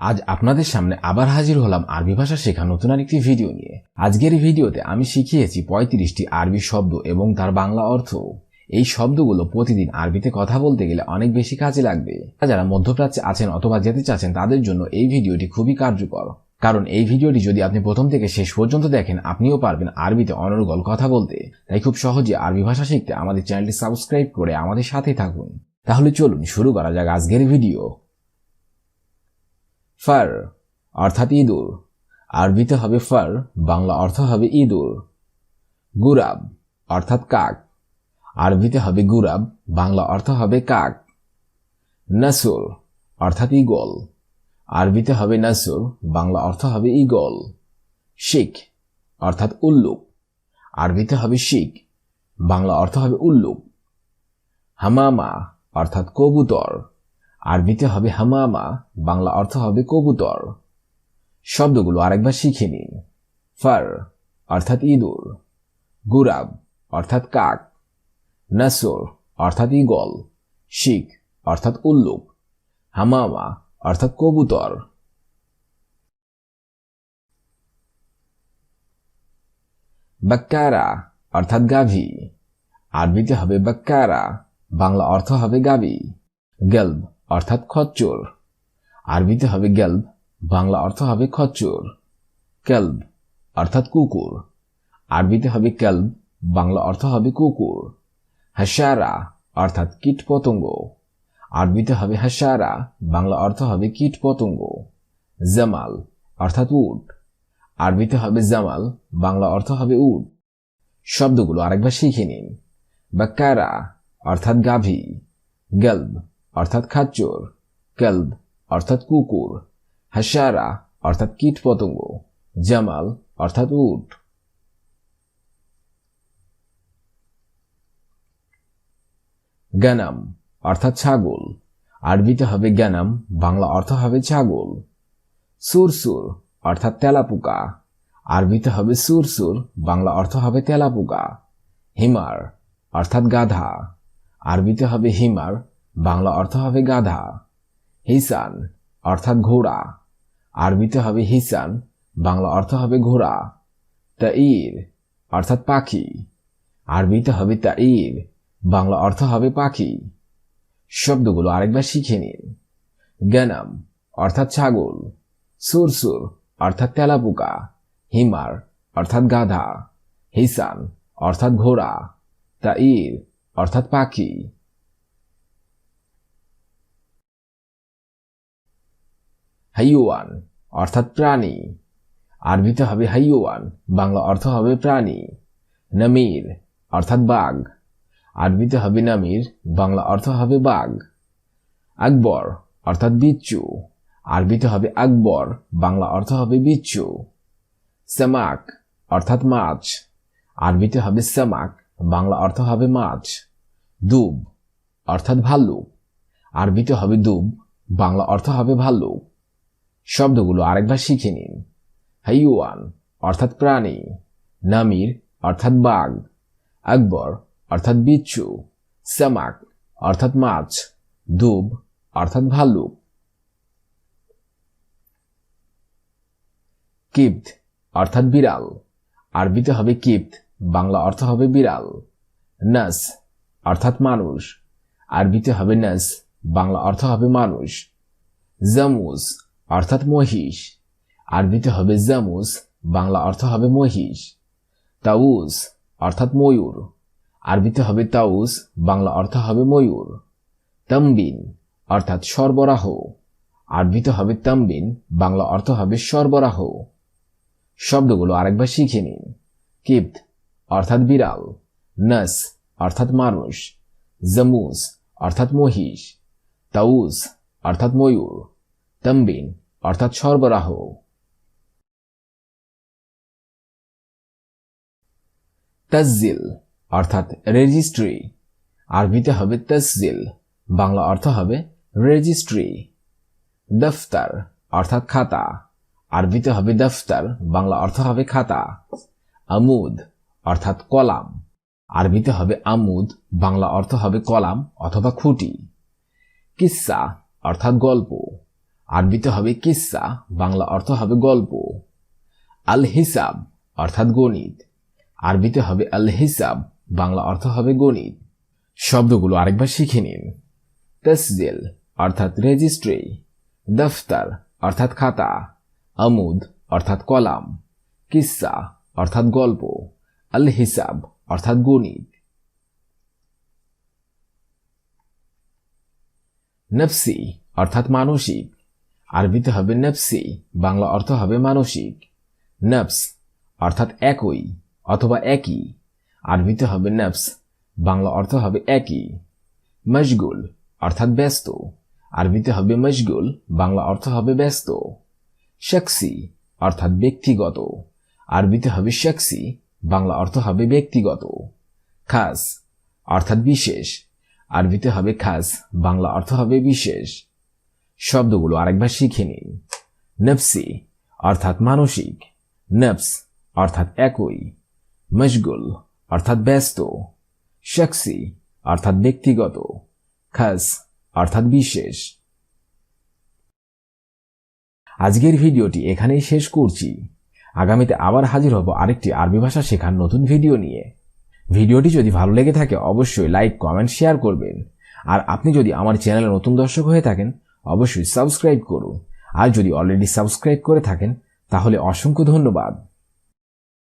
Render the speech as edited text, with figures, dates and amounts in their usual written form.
আজ আপনাদের সামনে আবার হাজির হলাম আরবি ভাষা শেখা নতুন আরেকটি ভিডিও নিয়ে। আজকের এই ভিডিওতে আমি শিখিয়েছি 35টি আরবি শব্দ এবং তার বাংলা অর্থ। এই শব্দগুলো প্রতিদিন আরবিতে কথা বলতে গেলে অনেক বেশি কাজে লাগবে। যারা মধ্যপ্রাচ্যে আছেন অথবা যেতে চাচ্ছেন তাদের জন্য এই ভিডিওটি খুবই কার্যকর, কারণ এই ভিডিওটি যদি আপনি প্রথম থেকে শেষ পর্যন্ত দেখেন আপনিও পারবেন আরবিতে অনর্গল কথা বলতে। তাই খুব সহজে আরবি ভাষা শিখতে আমাদের চ্যানেলটি সাবস্ক্রাইব করে আমাদের সাথে থাকুন। তাহলে চলুন শুরু করা যাক আজকের ভিডিও। ফার অর্থাৎ ইঁদুর, আরবিতে হবে ফার, বাংলা অর্থ হবে ইঁদুর। গুরাব অর্থাৎ কাক, আরবিতে হবে গুরাব, বাংলা অর্থ হবে কাক। নাসুর অর্থাৎ ঈগল, আরবিতে হবে নাসুর, বাংলা অর্থ হবে ঈগল। শিখ অর্থাৎ উল্লুক, আরবিতে হবে শিখ, বাংলা অর্থ হবে উল্লুক। হামামা অর্থাৎ কবুতর, আরবিতে হবে হামামা, বাংলা অর্থ হবে কবুতর। শব্দগুলো আরেকবার শিখে নিন। ফার অর্থাৎ ইঁদুর, গুরাব অর্থাৎ কাক, নাসুর অর্থাৎ ঈগল, শিখ অর্থাৎ উল্লুক, হামামা অর্থাৎ কবুতর। বাক্কারা অর্থাৎ গাভী, আরবিতে হবে বাক্কারা, বাংলা অর্থ হবে গাভী। গেলব অর্থাৎ খচ্চর, আরবিতে হবে গেলব, বাংলা অর্থ হবে খচ্চর। কেলব অর্থাৎ কুকুর, আরবিতে হবে কেলব, বাংলা অর্থ হবে কুকুর। হাসারা অর্থাৎ কীট পতঙ্গ, আরবিতে হবে হাসারা, বাংলা অর্থ হবে কীট পতঙ্গ। জামাল অর্থাৎ উট, আরবিতে হবে জামাল, বাংলা অর্থ হবে উট। শব্দগুলো আরেকবার শিখে নিন। বাক্কারা অর্থাৎ গাভী, গেলব অর্থাৎ খাচ্চর, কেলব অর্থাৎ কুকুর, হাসারা অর্থাৎ কীট পতঙ্গ, জামাল অর্থাৎ উট। গানাম অর্থাৎ ছাগল, আরবিতে হবে গানাম, বাংলা অর্থ হবে ছাগল। সুরসুর অর্থাৎ তেলাপোকা, আরবিতে হবে সুরসুর, বাংলা অর্থ হবে তেলাপোকা। হিমার অর্থাৎ গাধা, আরবিতে হবে হিমার, বাংলা অর্থ হবে গাধা। হিসান অর্থাৎ ঘোড়া, আরবিতে হবে হিসান, বাংলা অর্থ হবে ঘোড়া। তাইর অর্থাৎ পাখি, আরবিতে হবে তাইর, বাংলা অর্থ হবে পাখি। শব্দগুলো আরেকবার শিখে নিন। গানাম অর্থাৎ ছাগল, সুরসুর অর্থাৎ তেলাপোকা, হিমার অর্থাৎ গাধা, হিসান অর্থাৎ ঘোড়া, তাইর অর্থাৎ পাখি। হাইওয়ান অর্থাৎ প্রাণী, আরবিতে হবে হাইওয়ান, বাংলা অর্থ হবে প্রাণী। নামির অর্থাৎ বাঘ, আরবিতে হবে নামির, বাংলা অর্থ হবে বাঘ। আকবর অর্থাৎ বিচ্ছু, আরবিতে হবে আকবর, বাংলা অর্থ হবে বিচ্ছু। সামাক অর্থাৎ মাছ, আরবিতে হবে সামাক, বাংলা অর্থ হবে মাছ। দুব অর্থাৎ ভাল্লুক, আরবিতে হবে দুব, বাংলা অর্থ হবে ভাল্লুক। শব্দগুলো আরেকবার শিখে নিন। হাইওয়ান অর্থাৎ প্রাণী, নামির অর্থাৎ বাঘ, আকবর অর্থাৎ বিচ্ছু, সামাক অর্থাৎ মাছ, দুব অর্থাৎ ভাল্লুক। কিপ্ট অর্থাৎ বিড়াল, আরবিতে হবে কিপ্ট, বাংলা অর্থ হবে বিড়াল। নাস অর্থাৎ মানুষ, আরবিতে হবে নাস, বাংলা অর্থ হবে মানুষ। জামুস অর্থাৎ মহিষ, আরবিতে হবে জামুস, বাংলা অর্থ হবে মহিষ। তাউস অর্থাৎ ময়ূর, আরবিতে হবে তাউস, বাংলা অর্থ হবে ময়ূর। তামবিন অর্থাৎ সরবরাহ, আরবিতে হবে তামবিন, বাংলা অর্থ হবে সরবরাহ। শব্দগুলো আরেকবার শিখে নিন। কিপ্ট অর্থাৎ বিড়াল, নাস অর্থাৎ মানুষ, জামুস অর্থাৎ মহিষ, তাউস অর্থাৎ ময়ূর, তামবিন অর্থাৎ সরবরাহ। তাসজিল অর্থাৎ রেজিস্ট্রি, আরবিতে হবে তাসজিল, বাংলা অর্থ হবে রেজিস্ট্রি। দফতর অর্থাৎ খাতা, আরবিতে হবে দফতর, বাংলা অর্থ হবে খাতা। আমুদ অর্থাৎ কলাম, আরবিতে হবে আমুদ, বাংলা অর্থ হবে কলাম অথবা খুঁটি। কিসসা অর্থাৎ গল্প, আরবিতে হবে কিসসা, বাংলা অর্থ হবে গল্প। আল হিসাব অর্থাৎ গণিত, আরবিতে হবে আল হিসাব, বাংলা অর্থ হবে গণিত। শব্দগুলো আরেকবার শিখে নিন। তসজিল অর্থাৎ রেজিস্ট্রি, দফতর অর্থাৎ খাতা, আমুদ অর্থাৎ কলাম, কিসসা অর্থাৎ গল্প, আল হিসাব অর্থাৎ গণিত। নফসি অর্থাৎ মানসিক, আরবিতে হবে নফসি, বাংলা অর্থ হবে মানসিক। নফস অর্থাৎ একই অথবা একই, আরবিতে হবে নফস, বাংলা অর্থ হবে একই। মশগুল অর্থাৎ ব্যস্ত, আরবিতে হবে মশগুল, বাংলা অর্থ হবে ব্যস্ত। শখসি অর্থাৎ ব্যক্তিগত, আরবিতে হবে শখসি, বাংলা অর্থ হবে ব্যক্তিগত। খাস অর্থাৎ বিশেষ, আরবিতে হবে খাস, বাংলা অর্থ হবে বিশেষ। শব্দগুলো আরেকবার শিখে নিন। নফসি অর্থাৎ মানসিক, নফস অর্থাৎ একই, মশগুল অর্থাৎ ব্যস্ত, শখসি অর্থাৎ ব্যক্তিগত, খাস অর্থাৎ বিশেষ। আজকের ভিডিওটি এখানেই শেষ করছি। আগামীতে আবার হাজির হব আরেকটি আরবি ভাষা শেখার নতুন ভিডিও নিয়ে। ভিডিওটি যদি ভালো লেগে থাকে অবশ্যই লাইক, কমেন্ট, শেয়ার করবেন। আর আপনি যদি আমার চ্যানেলে নতুন দর্শক হয়ে থাকেন অবশ্যই সাবস্ক্রাইব করুন। আর যদি অলরেডি সাবস্ক্রাইব করে থাকেন তাহলে অসংখ্য ধন্যবাদ।